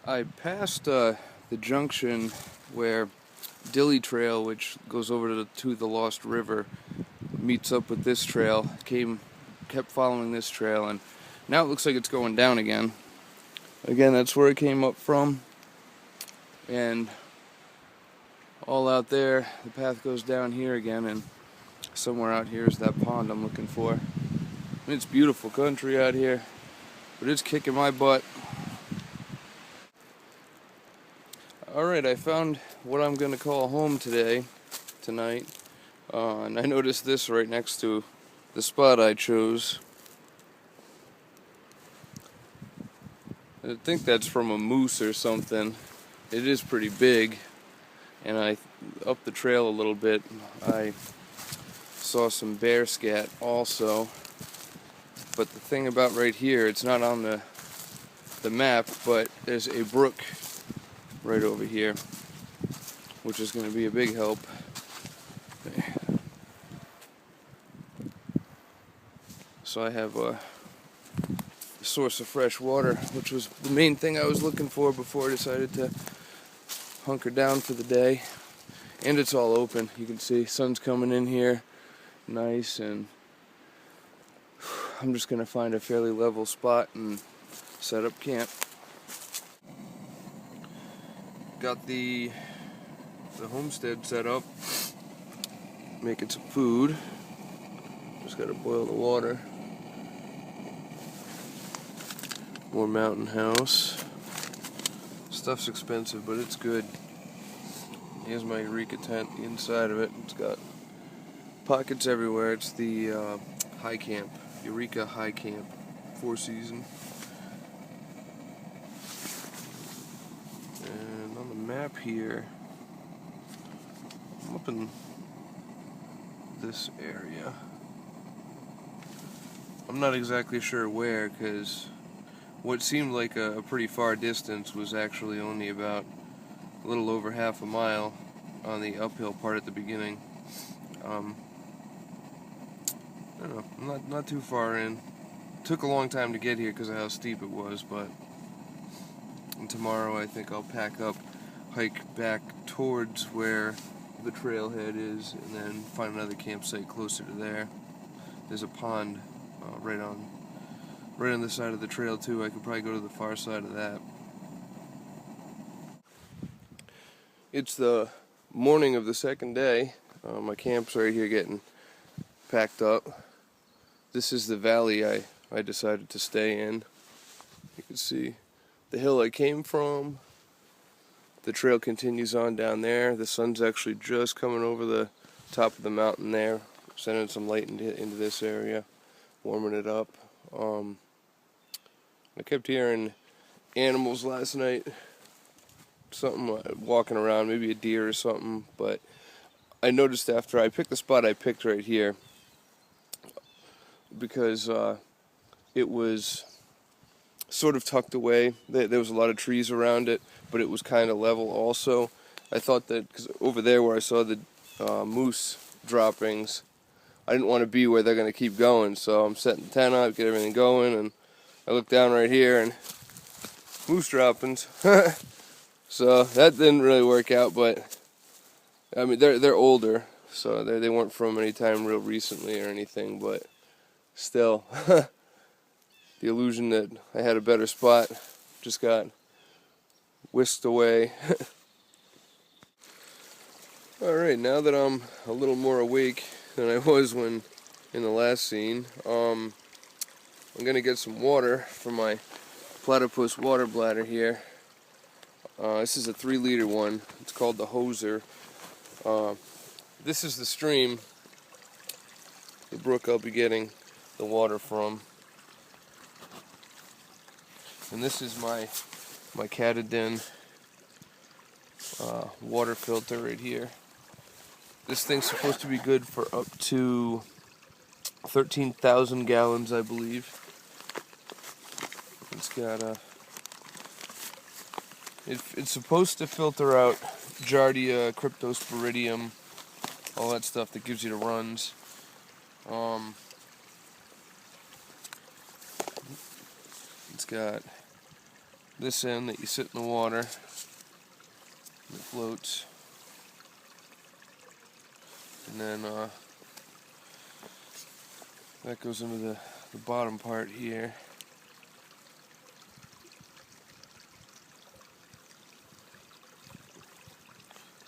I passed the junction where Dilly Trail, which goes over to the Lost River, meets up with this trail. Kept following this trail, and now it looks like it's going down again. Again, that's where it came up from, and all out there, the path goes down here again, and somewhere out here is that pond I'm looking for. And it's beautiful country out here, but it's kicking my butt. Alright, I found what I'm going to call home tonight, and I noticed this right next to the spot I chose. I think that's from a moose or something. It is pretty big, and up the trail a little bit, I saw some bear scat also. But the thing about right here, it's not on the map, but there's a brook right over here, which is going to be a big help. So I have a source of fresh water, which was the main thing I was looking for before I decided to hunker down for the day. And it's all open. You can see sun's coming in here, nice, and I'm just going to find a fairly level spot and set up camp. Got the homestead set up, making some food. Just got to boil the water. More Mountain House. Stuff's expensive, but it's good. Here's my Eureka tent, the inside of it. It's got pockets everywhere. It's the high camp, Eureka High Camp, 4-season. And on the map here, I'm up in this area. I'm not exactly sure where, because what seemed like a pretty far distance was actually only about a little over half a mile on the uphill part at the beginning. I don't know, I'm not too far in. Took a long time to get here because of how steep it was, but tomorrow I think I'll pack up, hike back towards where the trailhead is, and then find another campsite closer to there. There's a pond right on the side of the trail too. I could probably go to the far side of that. It's the morning of the second day. My camp's right here getting packed up. This is the valley I decided to stay in. You can see the hill I came from. The trail continues on down there. The sun's actually just coming over the top of the mountain there, sending some light into this area, warming it up. I kept hearing animals last night, something walking around, maybe a deer or something, but I noticed after I picked the spot I picked right here, because it was sort of tucked away. There was a lot of trees around it, but it was kind of level also. I thought that, because over there where I saw the moose droppings, I didn't want to be where they're going to keep going, so I'm setting the tent up, get everything going, and I look down right here, and moose droppings. So that didn't really work out, but I mean they're older, so they weren't from any time real recently or anything, but still, the illusion that I had a better spot just got whisked away. Alright, now that I'm a little more awake than I was when in the last scene, I'm going to get some water from my platypus water bladder here. This is a 3-liter one. It's called the Hoser. This is the stream, the brook I'll be getting the water from. And this is my Katadyn water filter right here. This thing's supposed to be good for up to 13,000 gallons, I believe. It's got a... It's supposed to filter out Giardia, Cryptosporidium, all that stuff that gives you the runs. It's got this end that you sit in the water, and it floats, and then that goes into the bottom part here.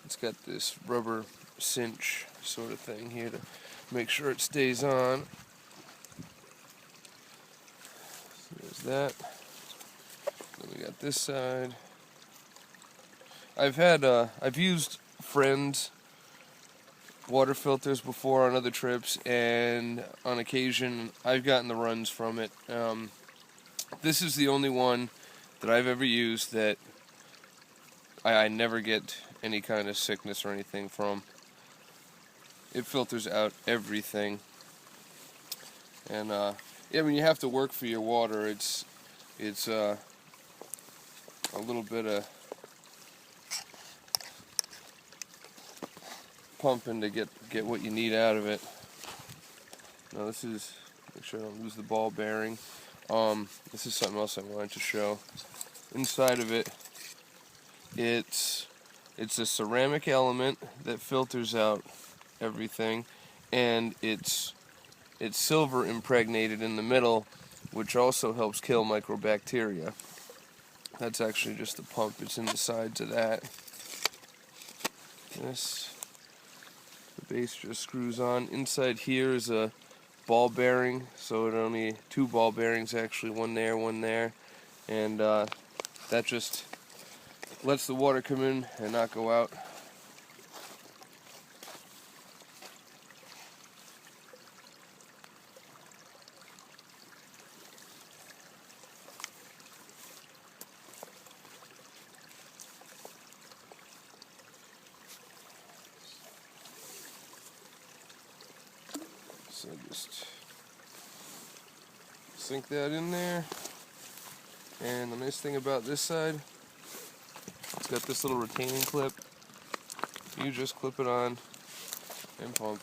It's got this rubber cinch sort of thing here to make sure it stays on. So there's that. Then we got this side. I've used Friends water filters before on other trips, and on occasion I've gotten the runs from it. This is the only one that I've ever used that I never get any kind of sickness or anything from. It filters out everything. And yeah, when you have to work for your water, it's a little bit of pumping to get what you need out of it. Now this is, make sure I don't lose the ball bearing. This is something else I wanted to show. Inside of it, it's a ceramic element that filters out everything, and it's silver impregnated in the middle, which also helps kill microbacteria. That's actually just the pump. It's in the sides of that. The base just screws on. Inside here is a ball bearing, so it only 2 ball bearings actually, one there, and that just lets the water come in and not go out. So just sink that in there. And the nice thing about this side, it's got this little retaining clip. You just clip it on and pump.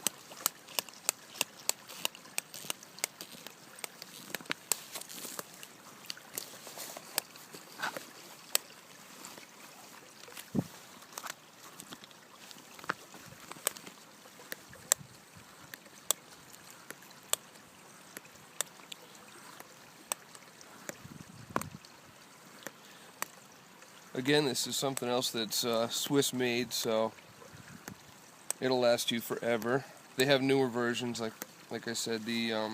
Again, this is something else that's Swiss made, so it'll last you forever. They have newer versions, like I said. The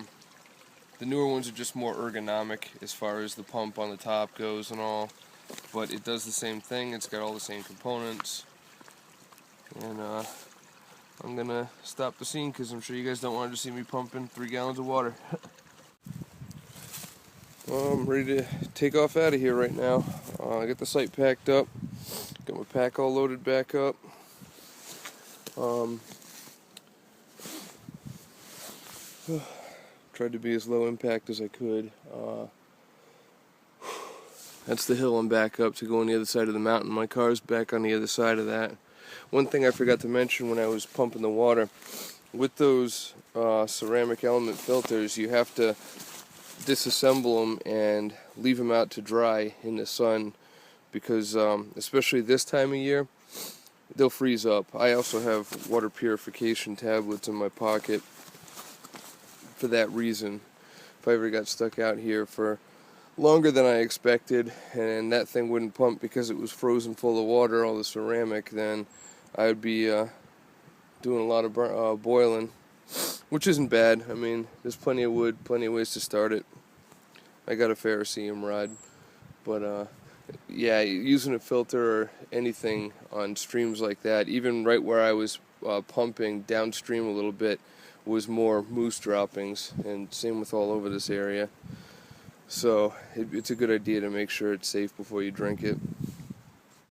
newer ones are just more ergonomic as far as the pump on the top goes and all, but it does the same thing. It's got all the same components. And I'm gonna stop the scene because I'm sure you guys don't want to see me pumping 3 gallons of water. Well, I'm ready to take off out of here right now. I got the site packed up, got my pack all loaded back up. Tried to be as low impact as I could. That's the hill I'm back up to go on the other side of the mountain. My car's back on the other side of that. One thing I forgot to mention when I was pumping the water, with those ceramic element filters, you have to disassemble them and leave them out to dry in the sun, because especially this time of year, they'll freeze up. I also have water purification tablets in my pocket for that reason. If I ever got stuck out here for longer than I expected and that thing wouldn't pump because it was frozen full of water, all the ceramic, then I would be doing a lot of boiling, which isn't bad. I mean, there's plenty of wood, plenty of ways to start it. I got a Ferrocerium rod, but yeah, using a filter or anything on streams like that, even right where I was pumping downstream a little bit, was more moose droppings, and same with all over this area. So it's a good idea to make sure it's safe before you drink it.